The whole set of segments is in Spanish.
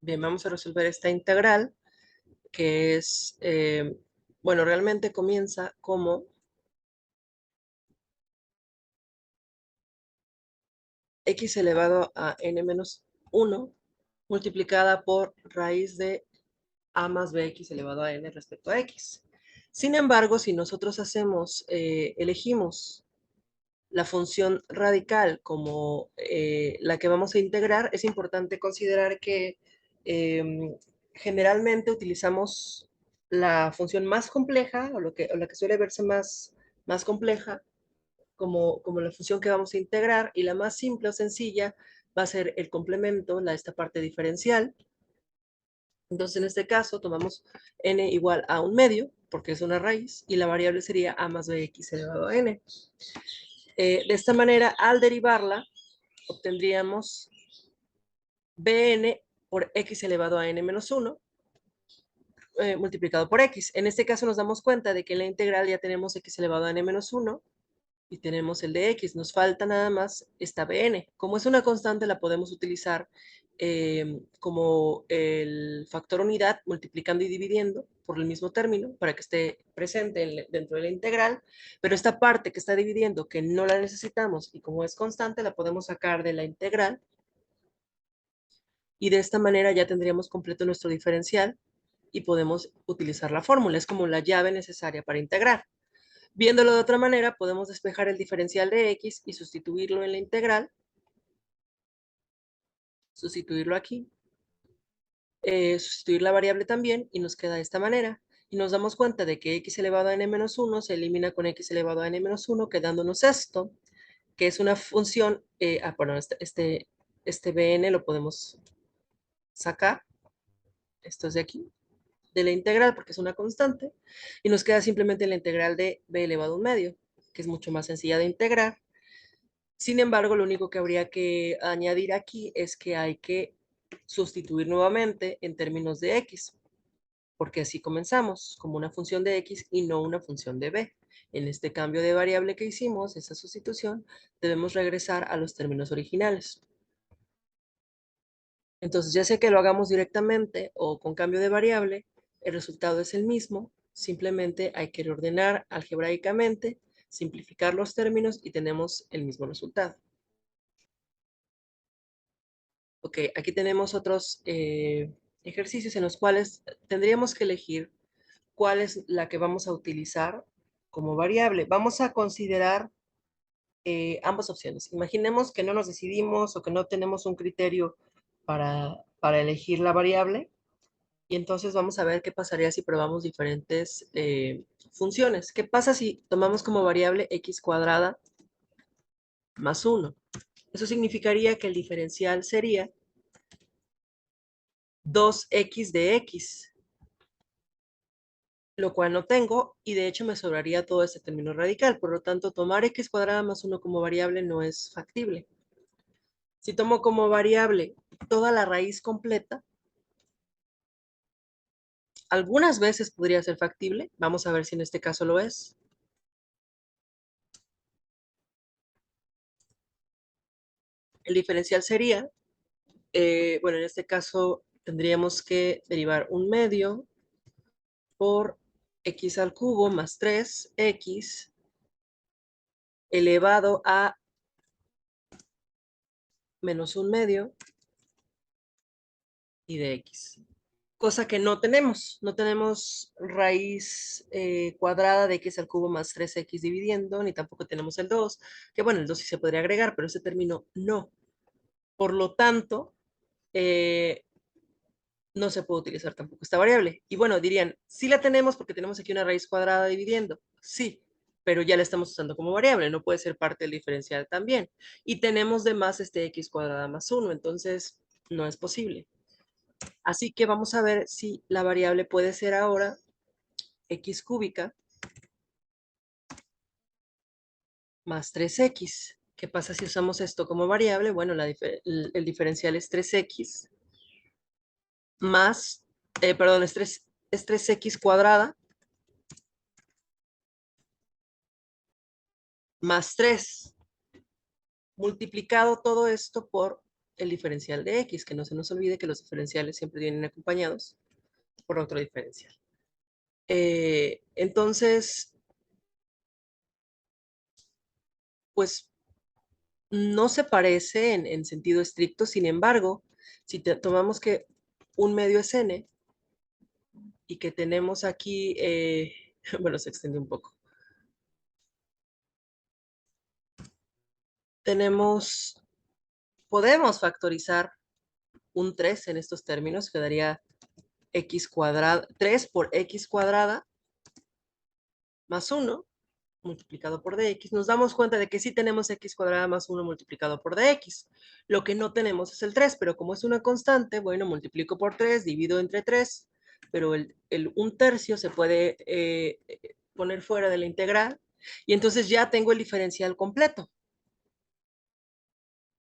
Bien, vamos a resolver esta integral que es, bueno, realmente comienza como x elevado a n menos 1 multiplicada por raíz de a más bx elevado a n respecto a x. Sin embargo, si nosotros elegimos la función radical como la que vamos a integrar, es importante considerar que generalmente utilizamos la función más compleja o la que suele verse más compleja como la función que vamos a integrar, y la más simple o sencilla va a ser el complemento, esta parte diferencial. Entonces, en este caso, tomamos n igual a un medio, porque es una raíz, y la variable sería a más bx elevado a n. De esta manera, al derivarla, obtendríamos bn por x elevado a n menos 1 multiplicado por x. En este caso nos damos cuenta de que en la integral ya tenemos x elevado a n menos 1 y tenemos el de x. Nos falta nada más esta bn. Como es una constante, la podemos utilizar como el factor unidad, multiplicando y dividiendo por el mismo término para que esté presente dentro de la integral, pero esta parte que está dividiendo, que no la necesitamos y como es constante, la podemos sacar de la integral, y de esta manera ya tendríamos completo nuestro diferencial y podemos utilizar la fórmula. Es como la llave necesaria para integrar. Viéndolo de otra manera, podemos despejar el diferencial de x y sustituirlo en la integral, sustituirlo aquí, sustituir la variable también, y nos queda de esta manera. Y nos damos cuenta de que x elevado a n menos 1 se elimina con x elevado a n menos 1, quedándonos esto, que es una función, bueno, este bn lo podemos sacar, esto es de aquí, de la integral, porque es una constante, y nos queda simplemente la integral de b elevado a un medio, que es mucho más sencilla de integrar. Sin embargo, lo único que habría que añadir aquí es que hay que sustituir nuevamente en términos de x, porque así comenzamos, como una función de x y no una función de b. En este cambio de variable que hicimos, esa sustitución, debemos regresar a los términos originales. Entonces, ya sea que lo hagamos directamente o con cambio de variable, el resultado es el mismo. Simplemente hay que reordenar algebraicamente, simplificar los términos y tenemos el mismo resultado. Ok, aquí tenemos otros ejercicios en los cuales tendríamos que elegir cuál es la que vamos a utilizar como variable. Vamos a considerar ambas opciones. Imaginemos que no nos decidimos o que no tenemos un criterio para elegir la variable, y entonces vamos a ver qué pasaría si probamos diferentes funciones. ¿Qué pasa si tomamos como variable x cuadrada más 1? Eso significaría que el diferencial sería 2x de x, lo cual no tengo, y de hecho me sobraría todo este término radical. Por lo tanto, tomar x cuadrada más 1 como variable no es factible. Si tomo como variable toda la raíz completa, algunas veces podría ser factible. Vamos a ver si en este caso lo es. El diferencial sería, bueno, en este caso tendríamos que derivar un medio por x al cubo más 3x elevado a menos un medio y de x. Cosa que no tenemos. No tenemos raíz cuadrada de x al cubo más 3x dividiendo, ni tampoco tenemos el 2, que bueno, el 2 sí se podría agregar, pero ese término no. Por lo tanto, no se puede utilizar tampoco esta variable. Y bueno, dirían, sí la tenemos porque tenemos aquí una raíz cuadrada dividiendo. Sí, pero ya la estamos usando como variable, no puede ser parte del diferencial también. Y tenemos de más este x cuadrada más 1, entonces no es posible. Así que vamos a ver si la variable puede ser ahora x cúbica más 3x. ¿Qué pasa si usamos esto como variable? Bueno, el diferencial es 3x más, perdón, es 3x cuadrada más 3, multiplicado todo esto por el diferencial de x, que no se nos olvide que los diferenciales siempre vienen acompañados por otro diferencial. Entonces, pues no se parece en sentido estricto, sin embargo, si tomamos que un medio es n y que tenemos aquí, bueno, se extendió un poco. Podemos factorizar un 3 en estos términos, quedaría x cuadrada, 3 por x cuadrada más 1 multiplicado por dx. Nos damos cuenta de que sí tenemos x cuadrada más 1 multiplicado por dx. Lo que no tenemos es el 3, pero como es una constante, bueno, multiplico por 3, divido entre 3, pero el 1/3 se puede poner fuera de la integral, y entonces ya tengo el diferencial completo.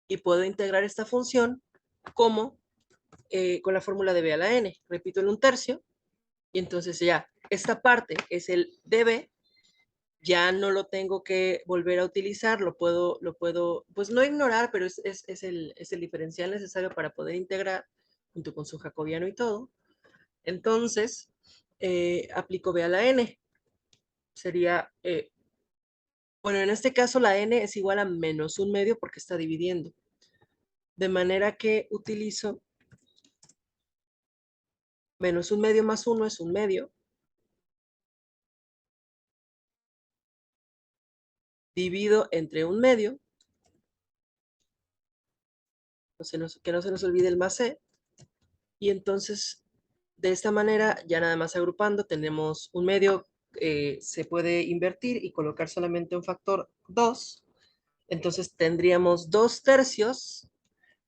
Y puedo integrar esta función como con la fórmula de b a la n. Repito el 1/3, y entonces ya esta parte es el db, ya no lo tengo que volver a utilizar, lo puedo, pues no ignorar, pero es el diferencial necesario para poder integrar junto con su jacobiano y todo. Entonces, aplico b a la n. Sería, bueno, en este caso la n es igual a menos 1/2 porque está dividiendo. De manera que utilizo menos 1/2 más 1 es 1/2. Divido entre 1/2. Que no se nos olvide el más c. Y entonces, de esta manera, ya nada más agrupando, tenemos 1/2, se puede invertir y colocar solamente un factor 2. Entonces tendríamos 2/3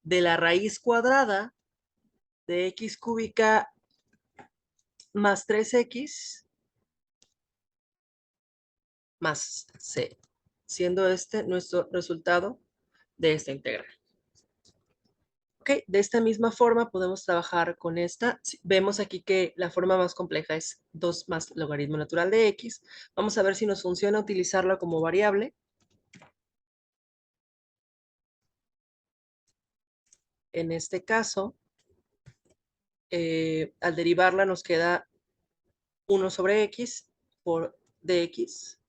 de la raíz cuadrada de x cúbica más 3x más c, siendo este nuestro resultado de esta integral. Ok, de esta misma forma podemos trabajar con esta. Vemos aquí que la forma más compleja es 2 más logaritmo natural de x. Vamos a ver si nos funciona utilizarla como variable. En este caso, al derivarla nos queda 1 sobre x por dx,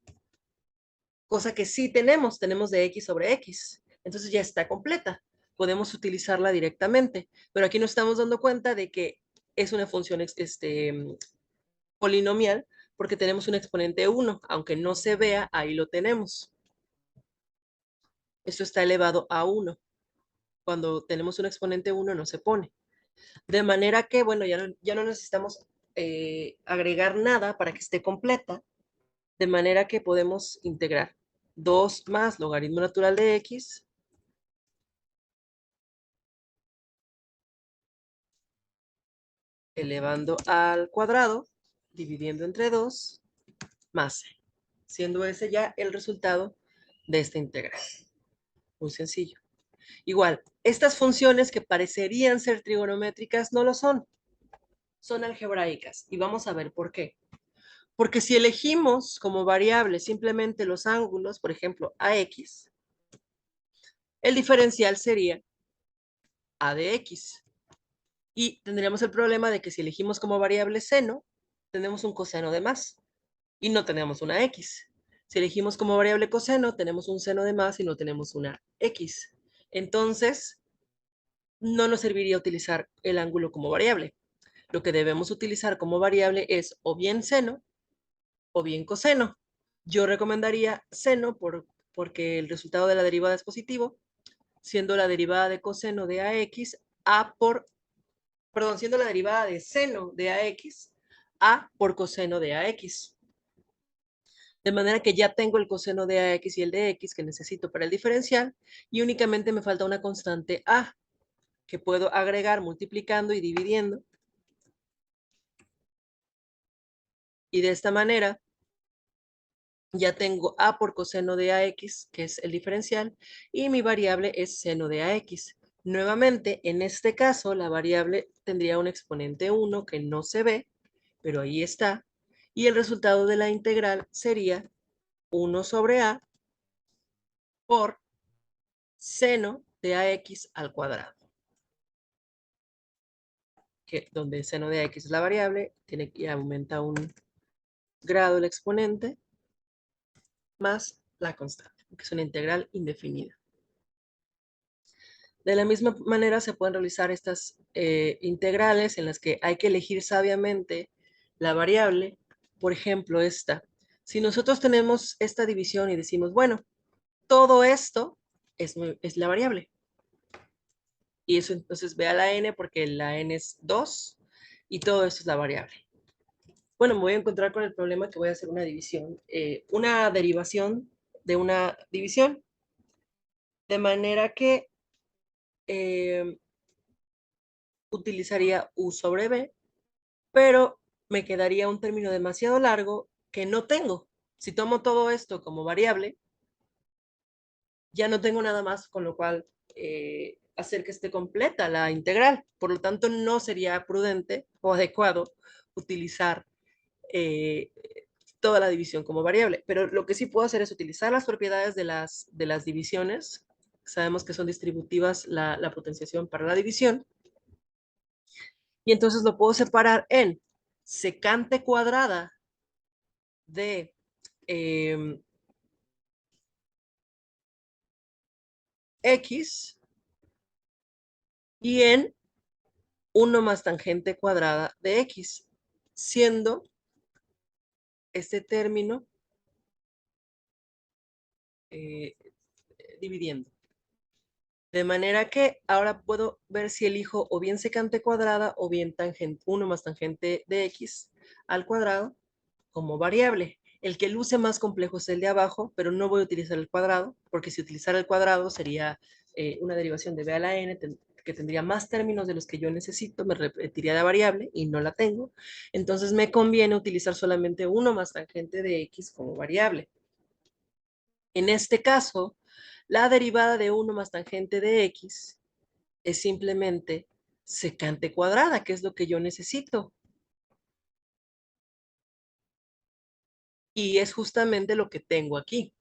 cosa que sí tenemos dx sobre x. Entonces ya está completa. Podemos utilizarla directamente, pero aquí nos estamos dando cuenta de que es una función polinomial porque tenemos un exponente 1, aunque no se vea, ahí lo tenemos. Esto está elevado a 1. Cuando tenemos un exponente 1 no se pone. De manera que, bueno, ya no necesitamos agregar nada para que esté completa, de manera que podemos integrar 2 más logaritmo natural de x elevando al cuadrado, dividiendo entre 2, más c, siendo ese ya el resultado de esta integral. Muy sencillo. Igual, estas funciones que parecerían ser trigonométricas no lo son. Son algebraicas. Y vamos a ver por qué. Porque si elegimos como variable simplemente los ángulos, por ejemplo, AX, el diferencial sería A de X. Y tendríamos el problema de que si elegimos como variable seno, tenemos un coseno de más y no tenemos una X. Si elegimos como variable coseno, tenemos un seno de más y no tenemos una X. Entonces, no nos serviría utilizar el ángulo como variable. Lo que debemos utilizar como variable es o bien seno o bien coseno. Yo recomendaría seno porque el resultado de la derivada es positivo, siendo la derivada de coseno de AX siendo la derivada de seno de AX A por coseno de AX. De manera que ya tengo el coseno de AX y el de X que necesito para el diferencial y únicamente me falta una constante A que puedo agregar multiplicando y dividiendo. Y de esta manera ya tengo A por coseno de AX, que es el diferencial, y mi variable es seno de AX. Nuevamente, en este caso, la variable tendría un exponente 1 que no se ve, pero ahí está. Y el resultado de la integral sería 1 sobre A por seno de AX al cuadrado. donde seno de x es la variable, y aumenta un grado el exponente, más la constante, que es una integral indefinida. De la misma manera se pueden realizar estas integrales en las que hay que elegir sabiamente la variable. Por ejemplo, esta. Si nosotros tenemos esta división y decimos, bueno, todo esto es la variable. Y eso entonces ve a la n porque la n es 2 y todo esto es la variable. Bueno, me voy a encontrar con el problema que voy a hacer una división, una derivación de una división. De manera que utilizaría u sobre b, pero me quedaría un término demasiado largo que no tengo. Si tomo todo esto como variable, ya no tengo nada más, con lo cual hacer que esté completa la integral. Por lo tanto, no sería prudente o adecuado utilizar eh, toda la división como variable. Pero lo que sí puedo hacer es utilizar las propiedades de las divisiones. Sabemos que son distributivas la potenciación para la división. Y entonces lo puedo separar en secante cuadrada de x y en 1 más tangente cuadrada de x, siendo este término eh, dividiendo. De manera que ahora puedo ver si elijo o bien secante cuadrada o bien tangente, 1 más tangente de x al cuadrado como variable. El que luce más complejo es el de abajo, pero no voy a utilizar el cuadrado, porque si utilizara el cuadrado sería una derivación de b a la n, que tendría más términos de los que yo necesito, me repetiría la variable y no la tengo. Entonces me conviene utilizar solamente 1 más tangente de x como variable. En este caso, la derivada de 1 más tangente de x es simplemente secante cuadrada, que es lo que yo necesito. Y es justamente lo que tengo aquí.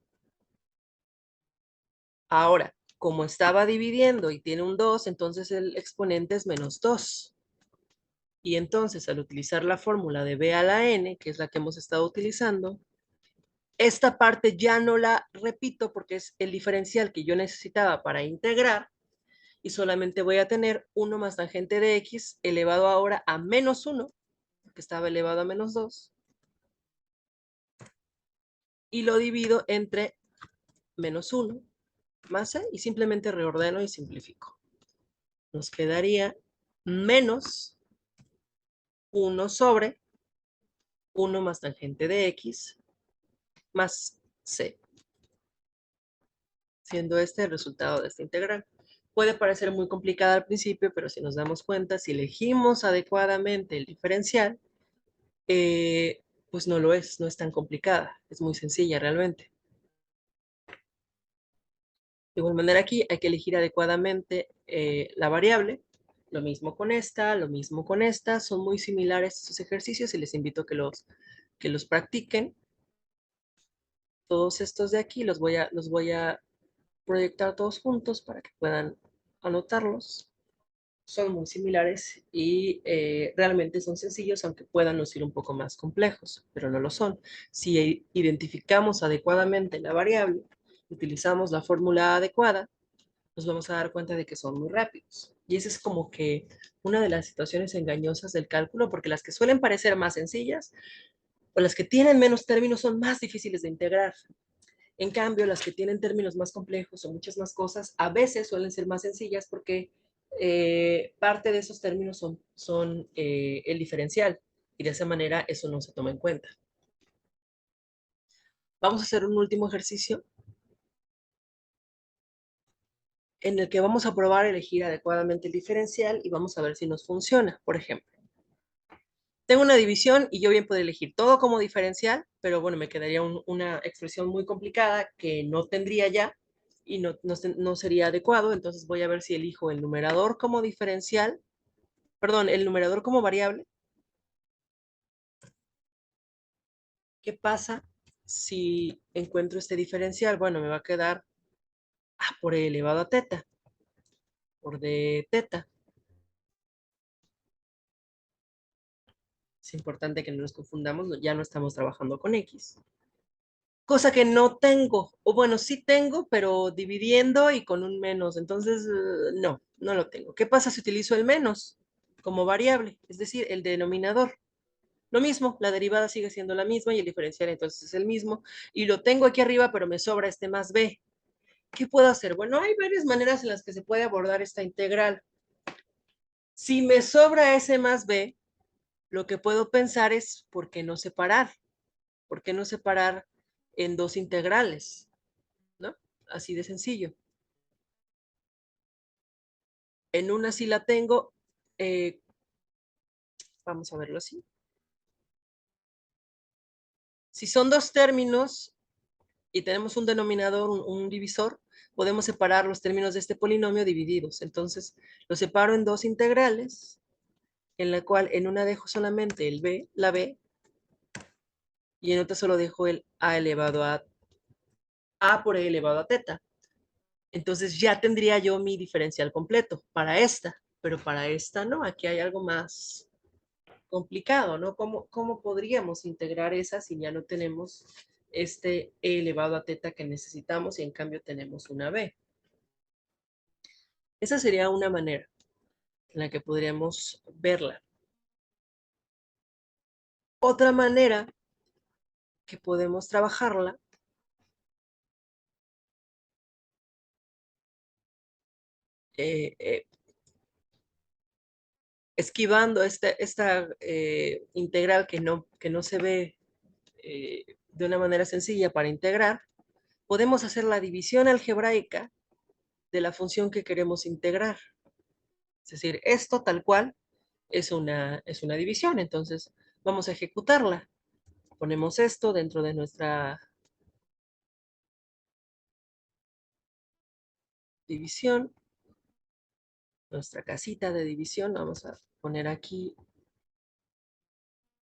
Ahora, como estaba dividiendo y tiene un 2, entonces el exponente es menos 2. Y entonces, al utilizar la fórmula de b a la n, que es la que hemos estado utilizando, esta parte ya no la repito porque es el diferencial que yo necesitaba para integrar y solamente voy a tener 1 más tangente de x elevado ahora a menos 1, que estaba elevado a menos 2, y lo divido entre menos 1 más c y simplemente reordeno y simplifico. Nos quedaría menos 1 sobre 1 más tangente de x más c, siendo este el resultado de esta integral. Puede parecer muy complicada al principio, pero si nos damos cuenta, si elegimos adecuadamente el diferencial, pues no lo es, no es tan complicada, es muy sencilla realmente. De igual manera aquí hay que elegir adecuadamente la variable, lo mismo con esta, lo mismo con esta, son muy similares estos ejercicios y les invito a que los practiquen. Todos estos de aquí los voy a proyectar todos juntos para que puedan anotarlos. Son muy similares y realmente son sencillos, aunque puedan lucir un poco más complejos, pero no lo son. Si identificamos adecuadamente la variable, utilizamos la fórmula adecuada, nos vamos a dar cuenta de que son muy rápidos. Y esa es como que una de las situaciones engañosas del cálculo, porque las que suelen parecer más sencillas o las que tienen menos términos son más difíciles de integrar. En cambio, las que tienen términos más complejos o muchas más cosas, a veces suelen ser más sencillas porque parte de esos términos son el diferencial y de esa manera eso no se toma en cuenta. Vamos a hacer un último ejercicio en el que vamos a probar a elegir adecuadamente el diferencial y vamos a ver si nos funciona. Por ejemplo, tengo una división y yo bien puedo elegir todo como diferencial, pero bueno, me quedaría una expresión muy complicada que no tendría ya y no sería adecuado. Entonces voy a ver si elijo el numerador como diferencial, perdón, el numerador como variable. ¿Qué pasa si encuentro este diferencial? Bueno, me va a quedar por e elevado a teta, por d teta. Es importante que no nos confundamos, ya no estamos trabajando con X. Cosa que no tengo, o bueno, sí tengo, pero dividiendo y con un menos. Entonces, no lo tengo. ¿Qué pasa si utilizo el menos como variable? Es decir, el denominador. Lo mismo, la derivada sigue siendo la misma y el diferencial entonces es el mismo. Y lo tengo aquí arriba, pero me sobra este más b. ¿Qué puedo hacer? Bueno, hay varias maneras en las que se puede abordar esta integral. Si me sobra ese más b, lo que puedo pensar es, ¿por qué no separar? ¿Por qué no separar en dos integrales? ¿No? Así de sencillo. En una sí la tengo. eh, Vamos a verlo así. Si son dos términos y tenemos un denominador, un divisor, podemos separar los términos de este polinomio divididos. Entonces, lo separo en dos integrales, en la cual en una dejo solamente el b, la b, y en otra solo dejo el a elevado a por e elevado a teta. Entonces ya tendría yo mi diferencial completo para esta, pero para esta no, aquí hay algo más complicado, ¿no? ¿Cómo podríamos integrar esa si ya no tenemos este e elevado a teta que necesitamos y en cambio tenemos una b? Esa sería una manera en la que podríamos verla. Otra manera que podemos trabajarla eh, eh, esquivando esta integral que no se ve de una manera sencilla para integrar, podemos hacer la división algebraica de la función que queremos integrar. Es decir, esto tal cual es una división, entonces vamos a ejecutarla. Ponemos esto dentro de nuestra división, nuestra casita de división. Vamos a poner aquí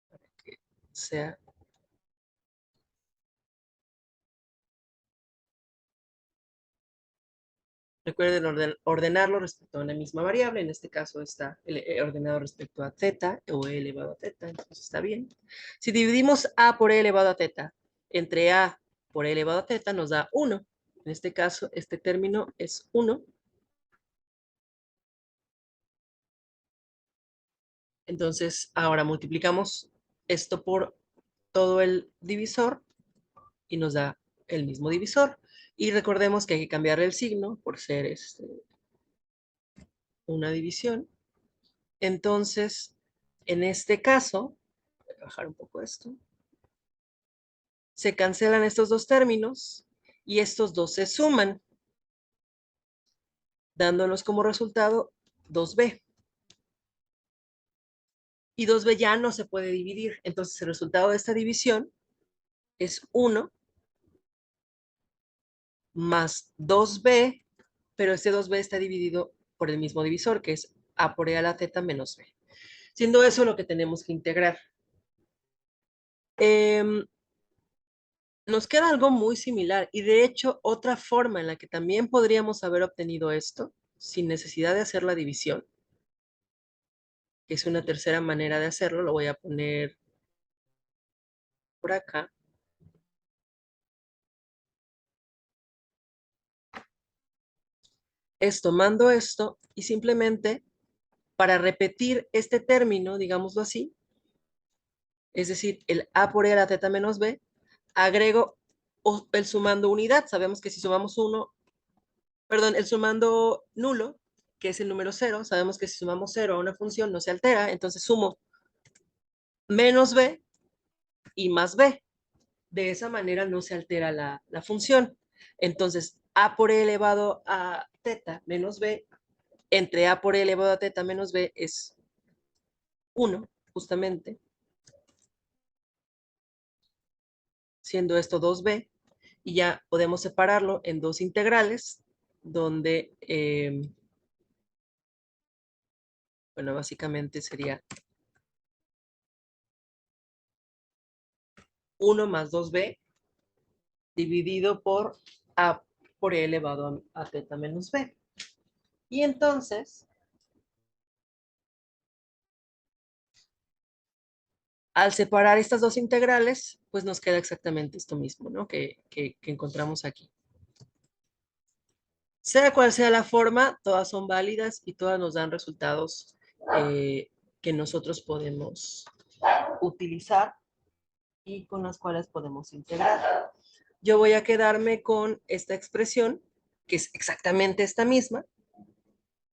para que sea. Recuerden ordenarlo respecto a una misma variable. En este caso está ordenado respecto a teta o e elevado a teta. Entonces está bien. Si dividimos a por e elevado a teta entre a por e elevado a teta, nos da 1. En este caso, este término es 1. Entonces, ahora multiplicamos esto por todo el divisor y nos da el mismo divisor. Y recordemos que hay que cambiarle el signo por ser una división. Entonces, en este caso, voy a bajar un poco esto, se cancelan estos dos términos y estos dos se suman, dándonos como resultado 2b. Y 2b ya no se puede dividir. Entonces, el resultado de esta división es 1 más 2b, pero este 2b está dividido por el mismo divisor, que es a por e a la teta menos b. Siendo eso lo que tenemos que integrar. Nos queda algo muy similar y de hecho otra forma en la que también podríamos haber obtenido esto sin necesidad de hacer la división, que es una tercera manera de hacerlo, lo voy a poner por acá. Es tomando esto y simplemente para repetir este término, digámoslo así, es decir, el a por e a la teta menos b, agrego el sumando unidad. Sabemos que si sumamos uno, perdón, el sumando nulo, que es el número 0, sabemos que si sumamos 0 a una función no se altera, entonces sumo menos b y más b. De esa manera no se altera la función. Entonces, a por e elevado a teta menos b, entre a por e elevado a teta menos b es 1, justamente, siendo esto 2b, y ya podemos separarlo en dos integrales, donde, bueno, básicamente sería 1 más 2b dividido por a por e elevado a teta menos b. Y entonces, Al separar estas dos integrales, pues nos queda exactamente esto mismo, ¿no? Que encontramos aquí. Sea cual sea la forma, todas son válidas y todas nos dan resultados que nosotros podemos utilizar y con las cuales podemos integrar. Yo voy a quedarme con esta expresión, que es exactamente esta misma,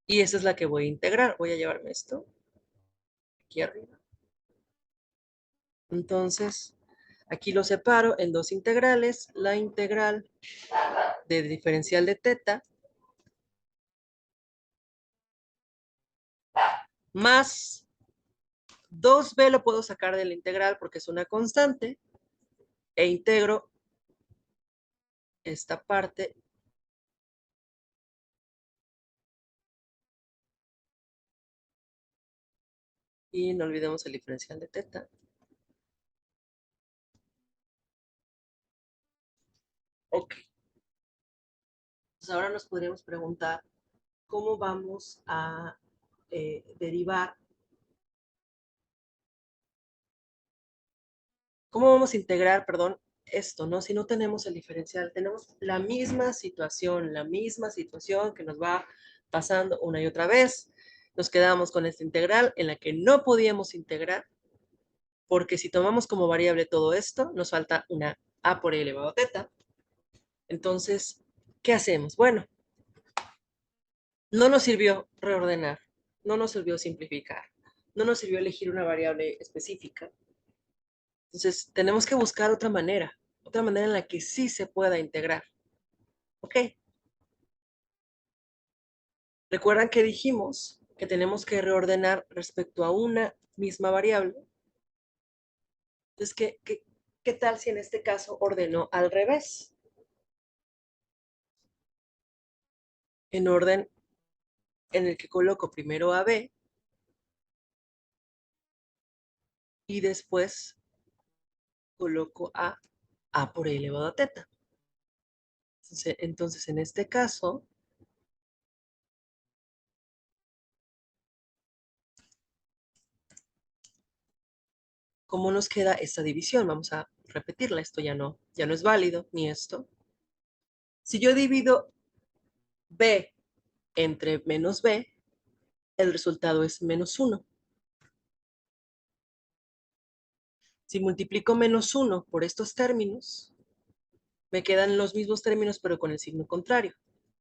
y esa es la que voy a integrar. Voy a llevarme esto aquí arriba. Entonces, aquí lo separo en dos integrales. La integral de diferencial de teta más 2b lo puedo sacar de la integral porque es una constante e integro esta parte y no olvidemos el diferencial de teta. Ok. Entonces ahora nos podríamos preguntar cómo vamos a derivar, cómo vamos a integrar, perdón, esto, ¿no? Si no tenemos el diferencial, tenemos la misma situación que nos va pasando una y otra vez. Nos quedamos con esta integral en la que no podíamos integrar, porque si tomamos como variable todo esto, nos falta una a por e elevado a teta. Entonces, ¿qué hacemos? Bueno, no nos sirvió reordenar, no nos sirvió simplificar, no nos sirvió elegir una variable específica. Entonces, tenemos que buscar otra manera en la que sí se pueda integrar. ¿Ok? ¿Recuerdan que dijimos que tenemos que reordenar respecto a una misma variable? Entonces, ¿qué tal si en este caso ordeno al revés? En orden en el que coloco primero a b y después coloco a por e elevado a teta. Entonces, en este caso, ¿cómo nos queda esta división? Vamos a repetirla. Esto ya no es válido, ni esto. Si yo divido b entre menos b, el resultado es menos 1. Si multiplico menos 1 por estos términos, me quedan los mismos términos, pero con el signo contrario.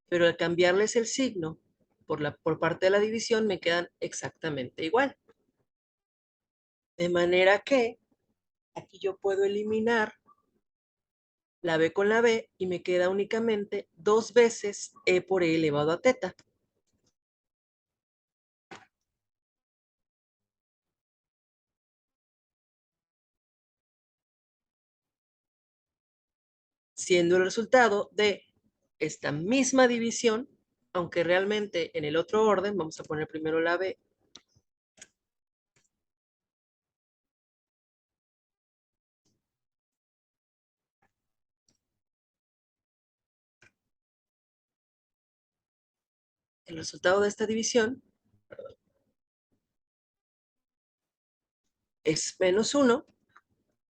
Pero al cambiarles el signo por parte de la división, me quedan exactamente igual. De manera que aquí yo puedo eliminar la b con la b y me queda únicamente 2 veces e por e elevado a teta. Siendo el resultado de esta misma división, aunque realmente en el otro orden, vamos a poner primero la b, el resultado de esta división es menos 1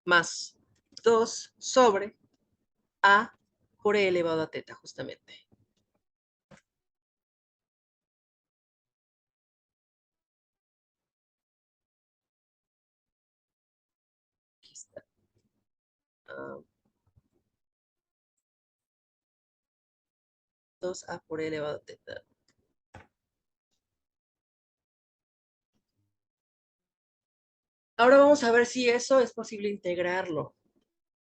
más 2 sobre a por e elevado a teta, justamente. Aquí está. 2a por e elevado a teta. Ahora vamos a ver si eso es posible integrarlo.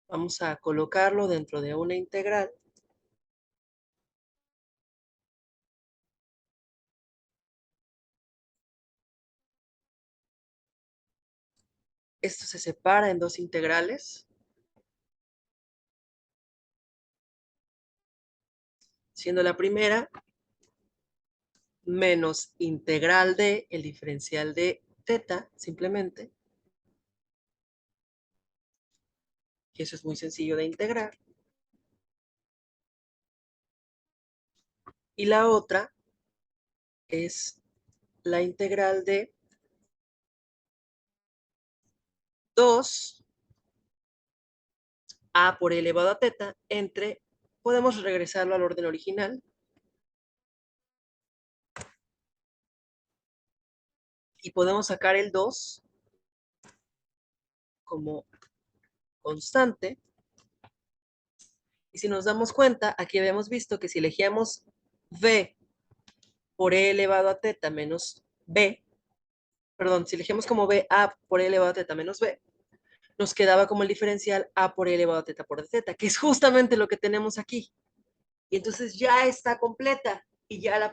Vamos a colocarlo dentro de una integral. Esto se separa en dos integrales, siendo la primera menos integral de el diferencial de teta, simplemente, que eso es muy sencillo de integrar. Y la otra es la integral de 2 a por e elevado a teta entre, podemos regresarlo al orden original, y podemos sacar el 2 como constante. Y si nos damos cuenta, aquí habíamos visto que si elegíamos v por e elevado a teta menos b, perdón, si elegíamos como b a por e elevado a teta menos b, nos quedaba como el diferencial a por e elevado a teta por teta, que es justamente lo que tenemos aquí. Y entonces ya está completa y ya la